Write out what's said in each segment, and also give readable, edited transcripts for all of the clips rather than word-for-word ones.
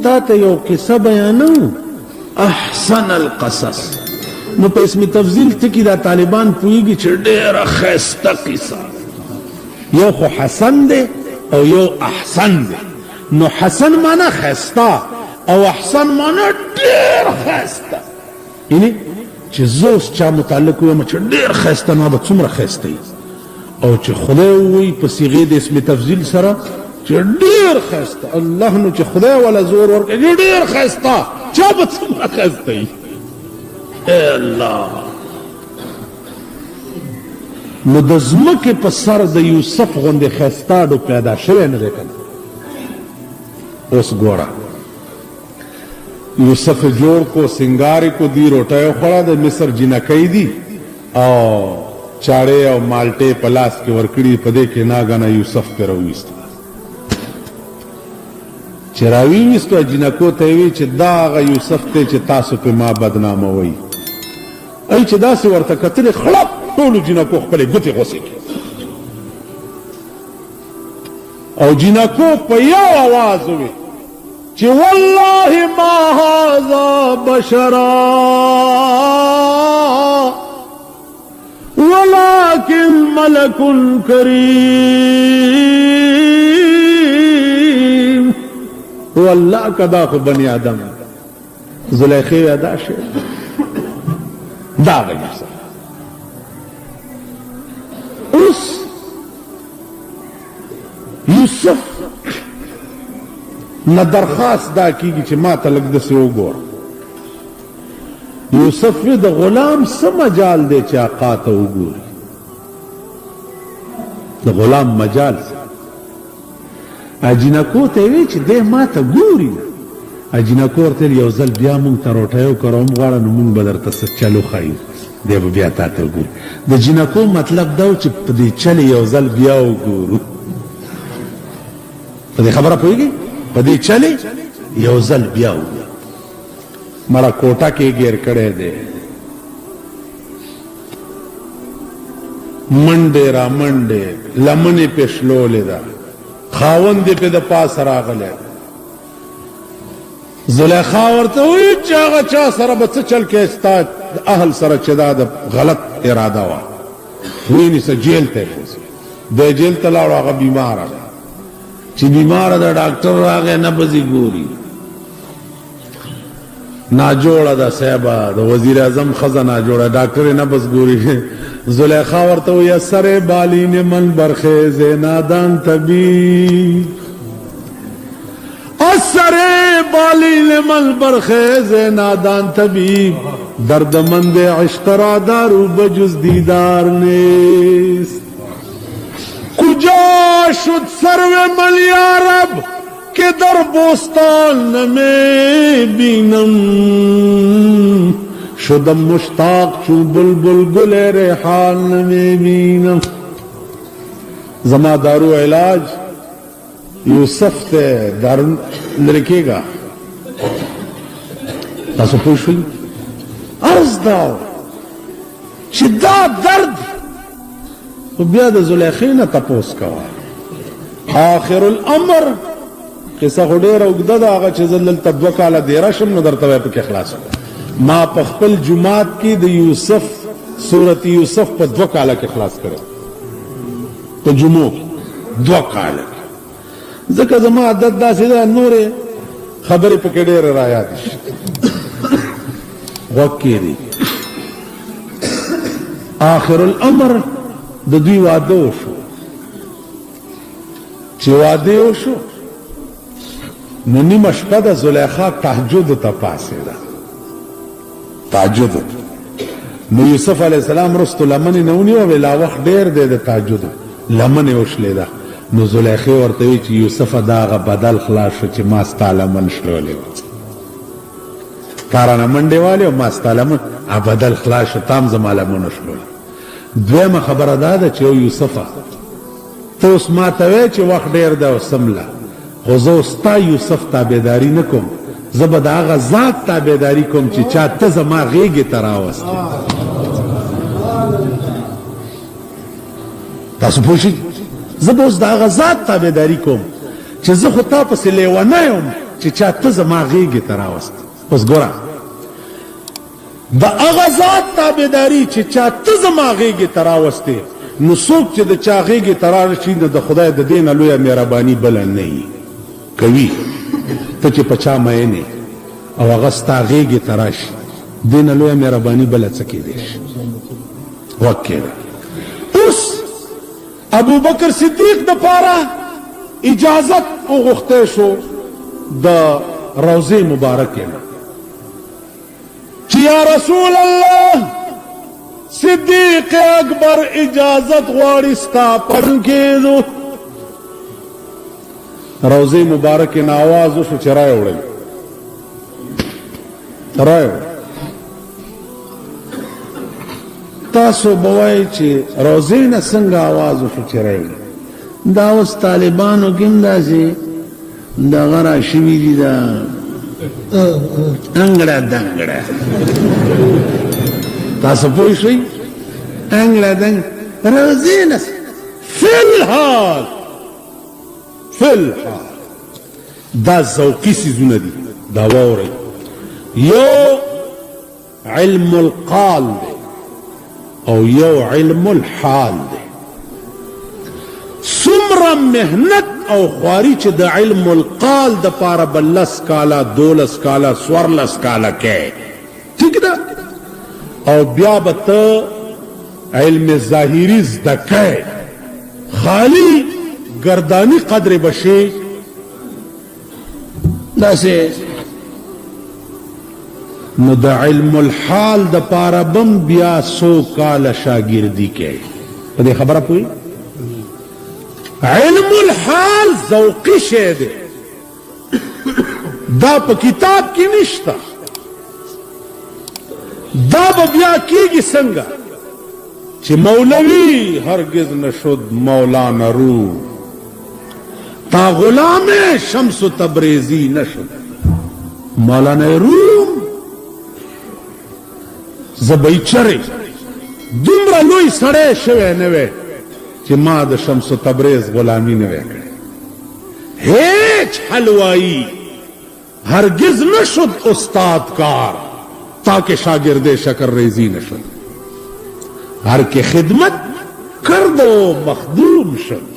تا ته یو قصه بیانو احسن القصص نو په اسم تفضیل ټکی دا طالبان پوهیږي چې ډېره ښایسته قصه یو خو حسن دی او یو احسن دی نو حسن معنی ښایسته او احسن معنی ډېر ښایسته یعنی چې زه اوس چا متعلق ویم چې ډېر ښایسته نو به څومره ښایسته وي او چې خدای ووایي په صیغې د اسم تفضیل سره چې ډېر ښایسته الله نو چې خدای والا زور ورکوي ډېر ښایسته چا به څومره ښایسته وي الله نو د ځمکې په سر د یوسف غوندې ښایسته ډو پیدا شوی نه دی که نه اوس ګوره یوسف جوړ کو سنگار کو دی روټۍ وخوړه د مصر جنکۍ دي او چاړې او مالټې په لاس کې ورکړي په دې کې ناګنه یوسف پې راوویسته چې راویویستو جنکو ته یې وی چې دا هغه یوسف دی چې تاسو پې ما بدناموئ ای چې داسې ورته کتلې خړپ ټولو جنکو خپلې ګوتې غوڅې کړې او جنکو په یو اواز وویل چې والله ما هذا بشرا ولكن ملك کریم والله کدا خو بنی آدم زلیخی ادا شو دا غیر اوس یوسف نه درخواست دا کیږي چې ما ته لږ داسې وګوره یوسف وی د غلام څه مجال دی چې آقا ته وګوري د غلام مجال اجینکو ته وی چې دی ما ته ګوري اجینکو ورته یو ځل بیا مونږ ته روټۍ وکړه ومغواړه نو مونږ به درته څه چل وښایو دی به بیا تا ته وګوري د جینکو مطلب دا و چې په دې چل یو ځل بیا وګورو په دې خبره پوهېږي په دې چلې یو ځل بیا وګورو مړه کوټه کې ګیر کړی دی منډې را منډې لمنې پې شلولې ده خاوند دې پې د پاسه راغلی زلیخا ورته وایي چې هغه چا سره به څه چل کې ستا اهل سره چې دا د غلط اراده وه ونیسه جیل ته یې بوځي دی جیل ته لاړو هغه بیماره ده چې بیماره ده ډاکټر راغی نه بځي ګوري ناجوړه ده صاحبه د وزیر اعظم ښځه ناجوړه ډاکټر یې نه بس ګوري زلیخا ورته وایي اثر بالین من برخیز نادان طبیب اثر بالین من برخیز نادان طبیب دردمند عشق را دارو بجز دیدار نیست کجا شد سرو من یارب که در بوستان نمی بینم شدم مشتاق چون بلبل گل ریحان نمی بینم زما دارو علاج یوسف ته دارو لرکیگا تاسو پوه شئ عرض داو چې دا درد خو بیا د زلیخې نه تپوس کوه آخر الامر قصه خو ډېره اوږده ده هغه چې زه دلته 2 کاله دیره شم نو درته به پکې خلاص ما په خپل جومات کې د یوسف صورت یوسف په 2 کاله کې خلاص کړی په جمعو کې 2 کاله ځکه زما عادت داسې ده نورې خبرې پکې ډېرې رایادې شي غوږ کښېږدي آخر الامر د دوی واده وشو چې واده وشو نو نیمه شپه د زلیخا تهجد ته پاڅېده تهجد نو یوسف علیه السلام رستو لمنې نه ونیوه ویل لا وخت ډېر دی د تهجدو لمنې وشلېده نو زلیخې ورته وی چې یوسفه دا هغه بدل خلاص شو چې ما ستا لمن شلولې وه تا رانه منډې والې او ما ستا لمن بدل خلاص شو تا هم زما لمنو شلولې دویمه خبره دا ده چې یوسفه ته اوس ما ته وایې چې وخت ډېر دی او سمله خو زه اوس ستا یوسف تابعداري نه کوم زه به د هغه ذات تابعداري کوم چې چا ته زما غېږې ته راوستې تاسو پوه شئ زه به اوس د هغه ذات تابعداري کوم چې زه خو تا پسې لیونی یم چې چا ته زما غېږې ته راوست. اوس ګوره د هغه ذات تابعداري چې چا ته زما غېږې ته راوستې، نو څوک چې د چا غېږې ته راشي نو د خدای د دې نه لویه مهرباني بله نه وي کوي. ته چې په چا مین یې او هغه ستا غېږې ته راشي، دې نه لویه مهرباني بله څه کېدی شي؟ وکې ده. اوس ابوبکر صدیق دپاره اجازت وغوښتی شو د روضې مبارکې نه چې یا رسول الله صدیق اکبر اجازت غواړي ستا پړن کېدو. روضې مبارکې نه آواز وشو چې رایې وړئ، رایې وړئ. تاسو به وایئ چې روضې نه څنګه آواز وشو چې رایې وړئ؟ دا اوس طالبانو کې هم داسې دغه راشوي دي، دا انګړه دنګړه. تاسو پوه شئ؟ انګړه دنګړه روضې نه فی الحال دا ذوقي څیزونه دي. دا واورئ، یو علم القال دی او یو علم الحال دی. څومره محنت او خواري چې د علم القال د پاره به 10 کاله 12 کاله 14 کاله کې، ٹھیک ده، او بیا به ته علم ظاهري زده کې، خالی گردانی قدر بشي داسې. نو د علم الحال د پاره بم بیا 100 کاله شاګردي کې. په دې خبره پوي؟ علم الحال ذوقي شی دی، دا په کتاب کې نشته. دا به بیا کېږي څنګه چې مولوی هرگز نشد مولانا رو، تا غلام شمس تبریزی نشد مولانا روم. زبیچره دومره لوی سړی شوی نه وی چې ما د شمس تبریز غلامی نه وی کړی. هیچ حلوائی هرگز نشد استادکار تاکہ شاگرد شکر ریزی نشد. هر که خدمت کرد و مخدوم شد،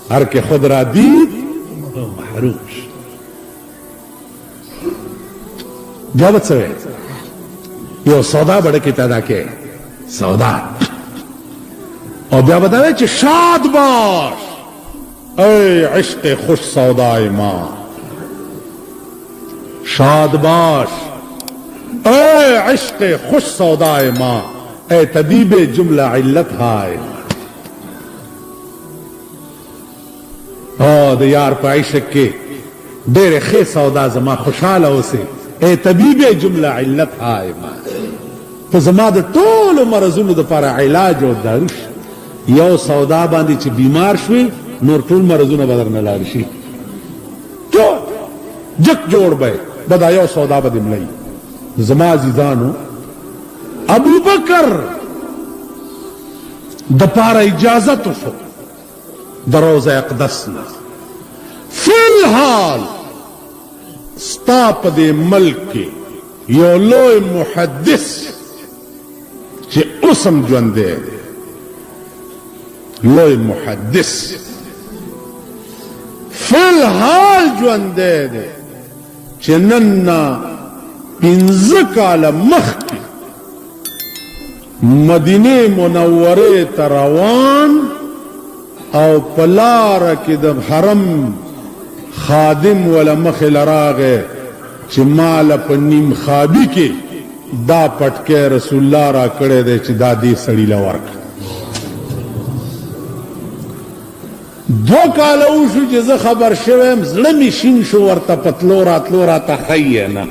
هر که خود را دید و محروم شد. جوابت سوئے یو سودا بڑے کی تعداد کے سودا اور بیا بتاوے چھ شاد باش اے عشق خوش سودائے ماں، شاد باش اے عشق خوش سودائے ماں، اے طبیب جملہ علت ہائے. او د یار په عشق کې ډېرې ښې سودا زما خوشحاله اوسې، اے طبیب جمله علت هائے ما. ته زما د ټولو مرضونو دپاره علاج او دارو شي. یو سودا باندې چې بیمار شوې نور ټول مرضونه به درنه لاړ شي، ټول جک جوړ به به دا یو سودا به دې مړی. زما عزیزانو ابوبکر دپاره اجازت وشو د روضه اقدس نه. فی الحال ستا په دې ملک کې یو لوی محدث چې اوس هم ژوندی دی، لوی محدث فی الحال ژوندی دی چې نن نه 15 کاله مخکې مدینه منورې ته روان او پلاره کې د حرم خادم ولا مخې لراغه چې مال په نیم خوابي کې دا پټکې رسول الله را کړی دی چې دا دې سړي له ورکړه. 2 کاله وشو چې زه خبر شویم، زړه مې شین شو ورته پتلو راتلو راته ښیې نه،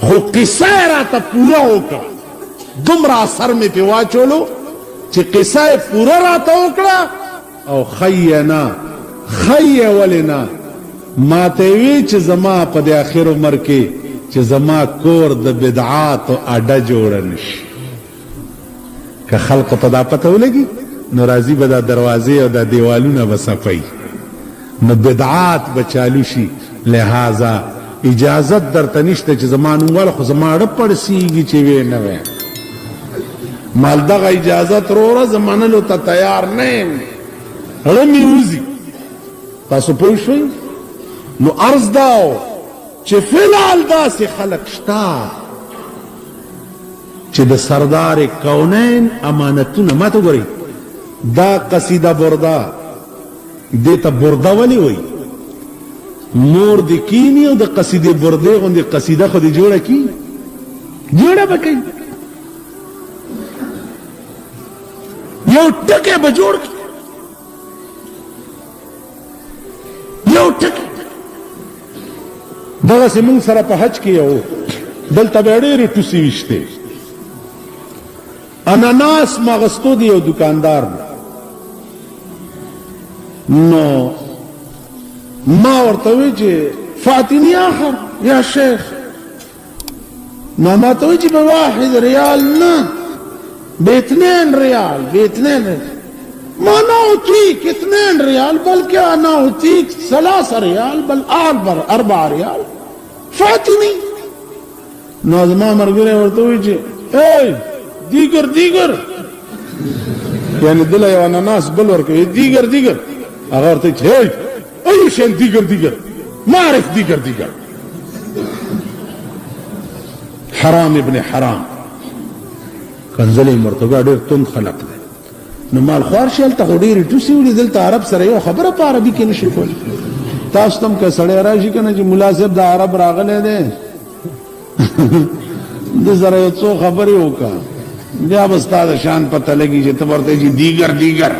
خو قصه یې راته پوره وکړه. دومره اثر مې پې واچولو چې قصه یې پوره راته وکړه او ښیې نه. ښیې ولې نه؟ ما ته وی چې زما په د اخر عمر کې چې زما کور د بدعاتو اډه جوړه نشي. که خلقو ته دا پته ولګي نو راځي به دا دروازې او دا دیوالونه به صفوي، نو بدعات به چالو شي، لہذا اجازت درته نشته چې زما نوموال خو زما اړه پړسېږي چې وې نه وې مال دغه اجازت وروړه زه منلو ته تیار نه یم اړه مې وځي تاسو پوه شئ نو عرض دا و چې فلحال داسې خلک شته چې د سردار کونین امانتونه ما ته ګورئ دا قصیده برده دې ته برده ولې وایي مور د کینی او د قصیدې برده غوندې قصیده خو دې جوړه کی جوړه به کوي یو ټکی به جوړ کړي یو ټکی دغسې موږ سره په حج کې یو دلته به ډېرې ټوسې ویشتې اناناس ماغستو دی یو دکاندار نو ما ورته وی چې فاتنی آخر یا شیخ نو ما ته وی چې بواحد ریال نه باثنين ريال باثنين ما نعطيك 2 ريال بل كأ نعطيك 3 ريال بل 4 ريال فاتني نازما مرګره ورته وی چې اے دیگر یعنی دل یو اناناس بل ورکوي دیگر هغه ورته چې اي شي دیگر ما اعرف دیگر حرام ابن حرام کنزلی مرتبه ډېر تند خلق دی نو مال خوار شي هلته خو ډېرې ټوسې ولي دلته عرب سره یو خبره په عربي کې نشي کولی تاسو ته هم که سړی راشي که نه چې ملا صاحب د عرب راغلی دی د سره یو څو خبرې وکړه بیا به ستا د شان پته لګي چې ته ورته چې دیگر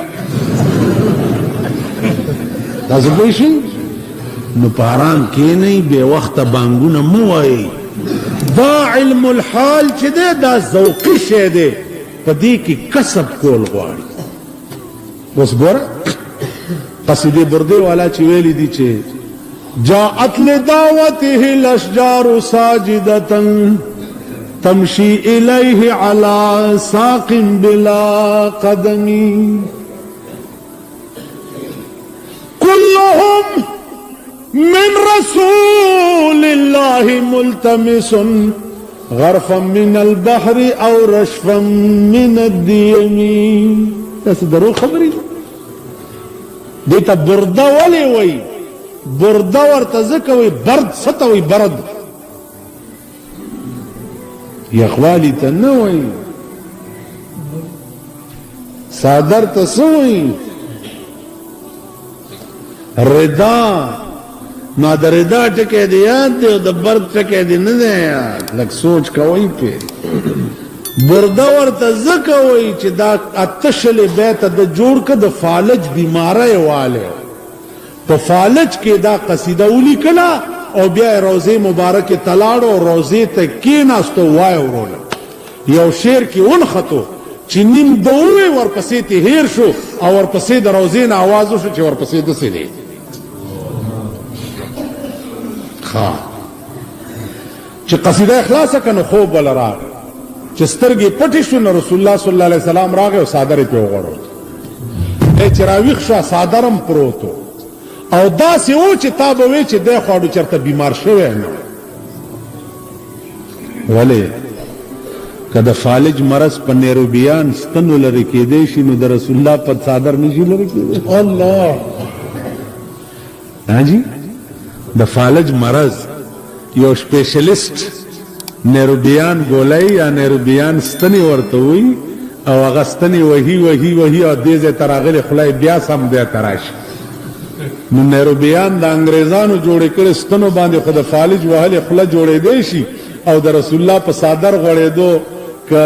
تاسو پوه شئ نو په آرام کښېنئ بې وخته بانګونه مه وایئ دا علم الحال چې دی دا ذوقي شی دی په دې کې کسب کول غواړي اوس ګوره قصیدې بردې والا چې ویلي دي چې جاءت لدعوته الاشجار ساجدة تمشي إليه على ساق بلا قدم كلهم من رسول الله ملتمس غرفا من البحر او رشفا من الديم تاسو درو خبرې دیتا برده ولی وی برده ورته ځکه وی برد څه ته وی برد یخوالی ته نه وی صادر ته څه وی رضا نو د رضا ټکی دی یاد دی او د برد ټکی دی نه دی یاد لږ سوچ کوئ پې برده ورته ځکه وایي چې دا اته شلې بیته د جوړ که د فالج بیماری والی په فالج کې دا قصیده ولیکله او بیا یې روضې مبارکې ته لاړو او روضې ته کېناستو وایه وروله یو شعر کې ونښتو چې نیم د ووې ورپسې تې هیر شو او ورپسې د روضې نه آواز وشو چې ورپسې داسې دی چې قصیده اخلاصه کنه خوب ولا راغ چې سترګې پټې شو نو رسول الله صلی الله علیه وسلم راغی او صادر یې پې وغوړو چې راویښ شو صادرم پروت او داسې و چې تا به وې چې دی خواړو چېرته بیمار شوی نه ولې که د فالج مرض په نیروبیان ستنو لرې کېدی شي نو د رسول الله په صادر نشي لرې کېدی الله جی د فالج مرض یو سپیشلیسٹ نیروبیان ګولۍ یا نیروبیان ستنې ورته وي او هغه ستنې وهي او دې ځای ته راغلې خوله یې بیا سم ځای ته راشي نو نیروبیان د انګریزانو جوړې کړې ستنو باندې خو د فالج وهلې خوله جوړېدی شي او د رسول الله په صادر غوړېدو که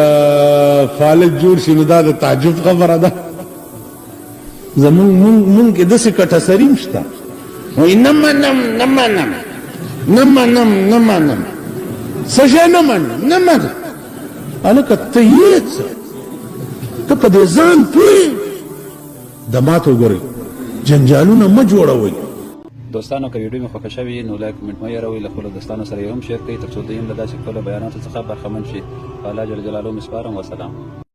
فالج جوړ شي نو دا د تعجب خبره ده زمونږ کې داسې کټسریم شته وای نه منم څه شی نه منم هلکه ته یې څه ته په دې ځان پوهېږې د ماته وګورئ جنجالونه مه جوړوئ دوستانو که ویډیو مې خوښه شوې نو لایک کمنټ مه هېروئ له خپلو دوستانو سره یې هم شیر کړئ تر څو دوی هم له داسې ښکلو بیاناتو څخه برخمن شي په الله جل جلاله مې سپارم وسلام